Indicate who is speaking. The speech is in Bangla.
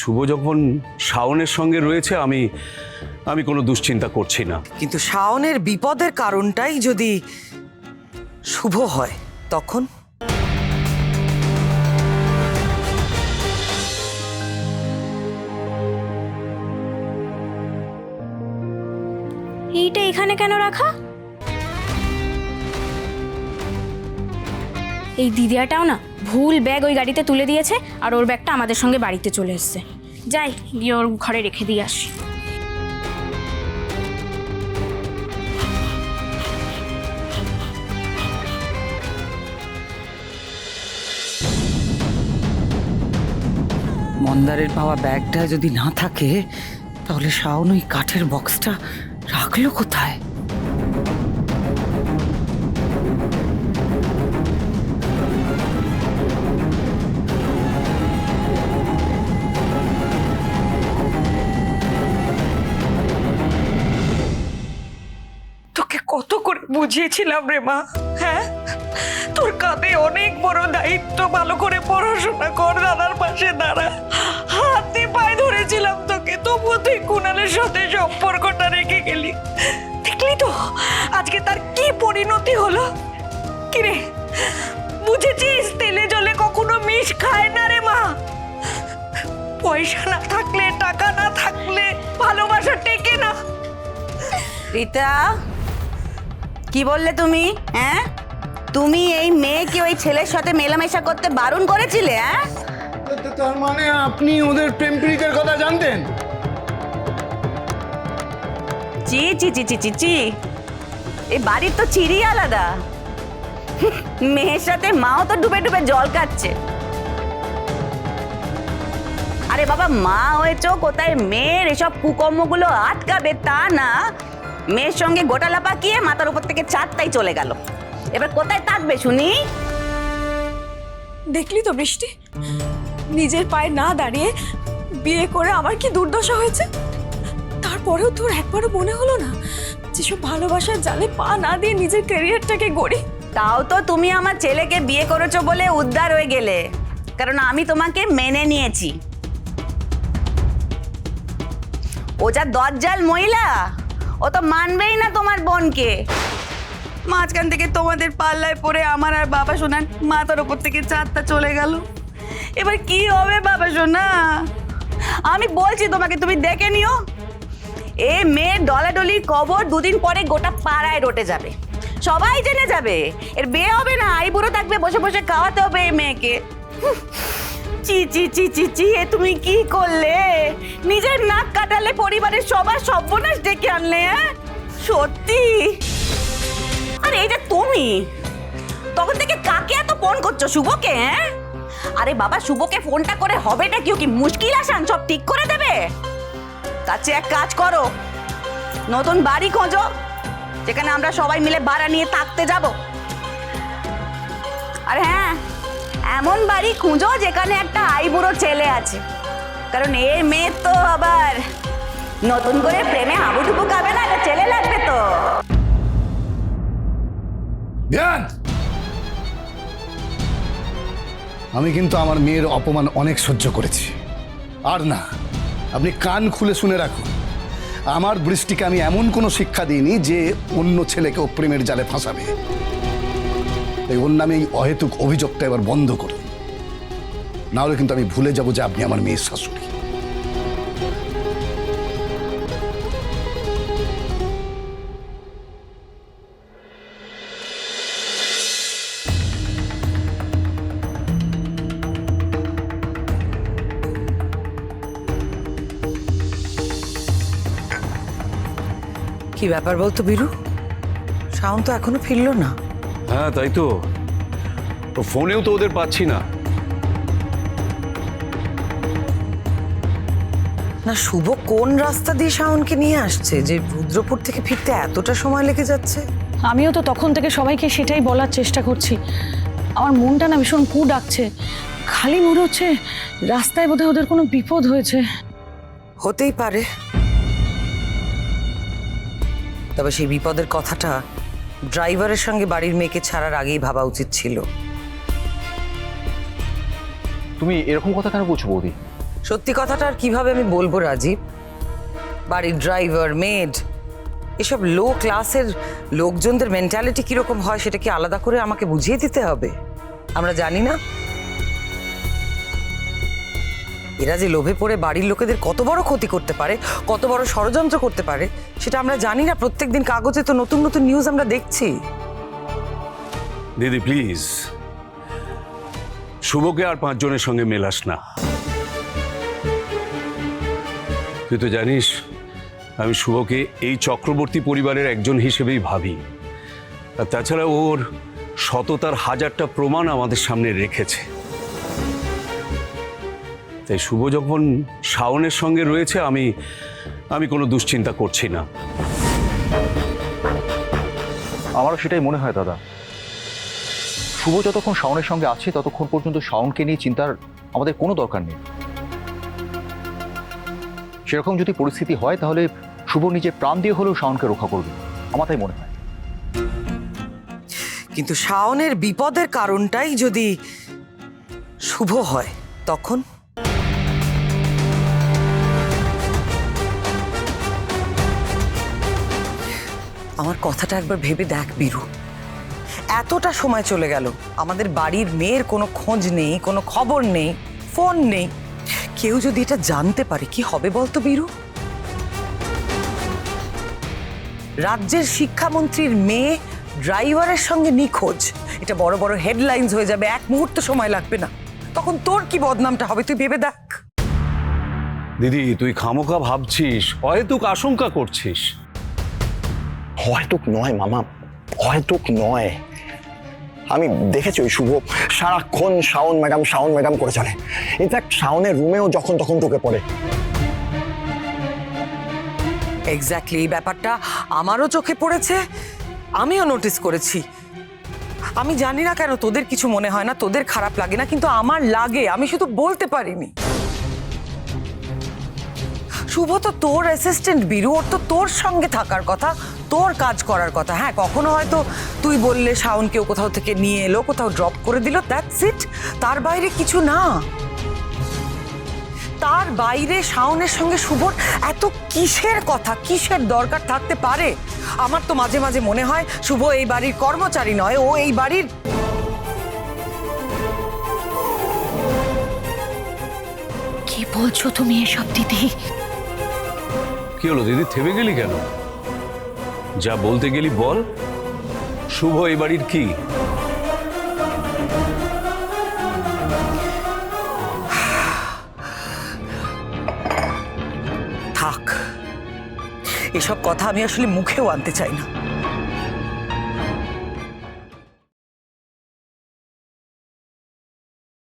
Speaker 1: শুভ যখন শাওনের সঙ্গে রয়েছে আমি আমি কোনো দুশ্চিন্তা করছি না।
Speaker 2: কিন্তু শাওনের বিপদের কারণটাই যদি শুভ হয় তখন
Speaker 3: এইটা এখানে কেন রাখা? এই দিদিয়াটাও না ভুল ব্যাগ ওই গাড়িতে তুলে দিয়েছে, আর ওর ব্যাগটা আমাদের সঙ্গে বাড়িতে চলে এসেছে। যাই গিয়ে ওর ঘরে রেখে দিয়ে আসি।
Speaker 2: মন্দারের পাওয়া ব্যাগটা যদি না থাকে তাহলে শাওন ওই কাঠের বক্সটা রাখলো কোথায়? তোকে কত করে বুঝিয়েছিলাম রে মা, হ্যাঁ? তোর কাঁধে অনেক বড় দায়িত্ব, ভালো করে পড়াশোনা কর, দাদার পাশে দাঁড়া, হাতে পায়ে ধরেছিলাম তোকে, তবুও তুই কুণালের সাথে সম্পর্কটা রেখে গেলি। দেখলি তো আজকে তার কি পরিণতি হলো। কিরে, বুঝেছিস তেলে জলে কখনো মিশ খায় না রে মা। পয়সা না থাকলে, টাকা না থাকলে ভালোবাসা টেকে না।
Speaker 4: রীতা, কি বললে তুমি? হ্যাঁ, তুমি এই মেয়েকে ওই ছেলের সাথে মেলামেশা করতে বারণ করেছিলে? হ্যাঁ,
Speaker 5: তার মানে আপনি ওদের প্রেম প্রীতির কথা জানতেন?
Speaker 4: চি চি চি চি চি চি, এই বাড়ির তো চিড়ি আলাদা। মেয়ের সাথে মাও তো ডুবে ডুবে জল খাচ্ছে। আরে বাবা, মা হয়েছো, কোথায় মেয়ের এসব কুকর্মগুলো আটকাবে তা না, মেয়ের সঙ্গে গোটালা পাকিয়ে মাথার উপর থেকে চারটাই চলে গেল। এবার কোথায় থাকবে শুনি?
Speaker 6: দেখলি তো বৃষ্টি, নিজের পায়ে না দাঁড়িয়ে বিয়ে করে আমার কি দুর্দশা হয়েছে। তারপরেও তোর একবারও মনে হলো না যেসব ভালোবাসার জালে পা না দিয়ে নিজের ক্যারিয়ারটাকে গড়ি?
Speaker 4: তাও তো তুমি আমার ছেলেকে বিয়ে করেছো বলে উদ্ধার হয়ে গেলে, কারণ আমি তোমাকে মেনে নিয়েছি। ও যা দজ্জাল মহিলা, ও তো মানবেই না তোমার বোনকে। মাঝখান থেকে তোমাদের পাল্লায় পড়ে আমার আর বাবা সোনার মাথার ওপর থেকে চারটা চলে গেল। এবার কি হবে বাবা সোনা? আমি বলছি তোমাকে, তুমি দেখে নিও। এ মেয়ের ডলাডলির খবর দুদিন পরে গোটা পাড়ায় রটে যাবে, সবাই জেনে যাবে। এর বিয়ে হবে না, আইবুড়ো থাকবে, বসে বসে খাওয়াতে হবে এই মেয়েকে। চি চি চি চি চি, এ তুমি কি করলে? নিজের নাক কাটালে পরিবারের সবার সর্বনাশ ডেকে আনলে। হ্যাঁ সত্যি। আর এই যে তুমি তখন থেকে কাকে এত ফোন করছো? শুভকে? হ্যাঁ, আরে বাবা, শুভকে ফোনটা করে হবেটা কি? ও কি মুশকিল আসান সব ঠিক করে দেবে? তার চেয়ে এক কাজ করো, নতুন বাড়ি খোঁজো যেখানে আমরা সবাই মিলে ভাড়া নিয়ে থাকতে যাব। আর হ্যাঁ, এমন বাড়ি খুঁজো যেখানে একটা আইবুড়ো ছেলে আছে, কারণ এর মেয়ে তো আবার নতুন করে প্রেমে হাবুডুবু খাবে না, একটা ছেলে লাগবে তো।
Speaker 5: ধ্যান, আমি কিন্তু আমার মেয়ের অপমান অনেক সহ্য করেছি। আর না, আপনি কান খুলে শুনে রাখুন, আমার বৃষ্টিকে আমি এমন কোনো শিক্ষা দিইনি যে অন্য ছেলেকে ও প্রেমের জালে ফাঁসাবে। তাই ওর নামে এই অহেতুক অভিযোগটা এবার বন্ধ করুন, নাহলে কিন্তু আমি ভুলে যাব যে আপনি আমার মেয়ের শাশুড়ি।
Speaker 2: কি ব্যাপার বলতো বীরু? শাওন তো এখনো ফিরলো না।
Speaker 1: হ্যাঁ তাই তো, ও ফোনেও তো ওদের পাচ্ছি না।
Speaker 2: না, শুভ কোন রাস্তা দিয়ে শাওনকে নিয়ে আসছে যে রুদ্রপুর থেকে ফিরতে এতটা সময় লেগে যাচ্ছে?
Speaker 6: আমিও তো তখন থেকে সবাইকে সেটাই বলার চেষ্টা করছি। আমার মনটা না ভীষণ কু ডাকছে, খালি মনে হচ্ছে রাস্তায় বোধহয় ওদের কোনো বিপদ হয়েছে।
Speaker 2: হতেই পারে, তবে সেই বিপদের কথাটা ড্রাইভারের সঙ্গে বাড়ির মেয়েকে ছাড়ার আগেই ভাবা উচিত ছিল।
Speaker 7: তুমি এরকম কথা কেন বলছো বৌদি? সত্যি কথাটা আর কিভাবে আমি বলবো রাজীব? বাড়ির ড্রাইভার, মেড, এসব লো ক্লাসের লোকজনদের মেন্টালিটি কিরকম হয় সেটা কি আলাদা করে আমাকে বুঝিয়ে দিতে হবে? আমরা জানি না এরা যে লোভে পড়ে বাড়ির লোকেদের কত বড় ক্ষতি করতে পারে, কত বড় ষড়যন্ত্র করতে পারে সেটা আমরা জানি না? প্রত্যেকদিন কাগজে তো নতুন নতুন নিউজ আমরা দেখছি।
Speaker 1: দিদি প্লিজ, শুভকে আর 5 জনের সঙ্গে মেলাস না। তুই তো জানিস আমি শুভকে এই চক্রবর্তী পরিবারের একজন হিসেবেই ভাবি। আর তাছাড়া ওর সততার 1000টা প্রমাণ আমাদের সামনে রেখেছে। তাই শুভ যখন শাওনের সঙ্গে রয়েছে আমি কোনো দুশ্চিন্তা করছি না।
Speaker 8: আমারও সেটাই মনে হয় দাদা। শুভ যতক্ষণ শাওনের সঙ্গে আছে ততক্ষণ পর্যন্ত শাওনকে নিয়ে চিন্তার আমাদের কোনো দরকার নেই। সেরকম যদি পরিস্থিতি হয় তাহলে শুভ নিজের প্রাণ দিয়ে হলেও শাওনকে রক্ষা করবে, আমার তাই মনে হয়।
Speaker 7: কিন্তু শাওনের বিপদের কারণটাই যদি শুভ হয় তখন? আমার কথাটা একবার ভেবে দেখ বীরু, এতটা সময় চলে গেল, আমাদের বাড়ির মেয়ের কোনো খোঁজ নেই, কোনো খবর নেই, ফোন নেই। কেউ যদি এটা জানতে পারে কি হবে বলতো বীরু? রাজ্যের শিক্ষামন্ত্রীর মেয়ে ড্রাইভারের সঙ্গে নিখোঁজ, এটা বড় বড় হেডলাইন্স হয়ে যাবে, এক মুহূর্ত সময় লাগবে না। তখন তোর কি বদনামটা হবে তুই ভেবে দেখ।
Speaker 1: দিদি তুই খামোখা ভাবছিস, অহেতুক আশঙ্কা করছিস।
Speaker 9: হয়তো নয় মামা, হয়তো নয়। আমি দেখেছি ওই শুভ সারাক্ষণ শাওন ম্যাডাম করে চলে। ইনফ্যাক্ট শাওনের রুমেও যখন তখন ঢুকে পড়ে।
Speaker 7: এক্স্যাক্টলি, এই ব্যাপারটা আমারও চোখে পড়েছে, আমিও নোটিস করেছি। আমি জানি না কেন তোদের কিছু মনে হয় না, তোদের খারাপ লাগে না, কিন্তু আমার লাগে। আমি শুধু বলতে পারিনি। শুভ তো তোর অ্যাসিস্ট্যান্ট বীরু, ওর তো তোর সঙ্গে থাকার কথা, তোর কাজ করার কথা। হ্যাঁ, কখনো হয়তো তুই বললে শাওনকেও কোথাও থেকে নিয়ে এলো, কোথাও ড্রপ করে দিল, দ্যাটস ইট। তার বাইরে কিছু না। তার বাইরে শাওনের সঙ্গে শুভর এত কিসের কথা, কিসের দরকার থাকতে পারে? আমার তো মাঝে মাঝে মনে হয় শুভ এই বাড়ির কর্মচারী নয়, ও এই বাড়ির।
Speaker 3: কি বলছো তুমি এসব দিদি?
Speaker 1: কি হলো দিদি, থেমে গেলি কেন? যা বলতে গেলি বল। শুভ এই বাড়ির কি?
Speaker 7: থাক, এসব কথা আমি আসলে মুখেও আনতে চাই না।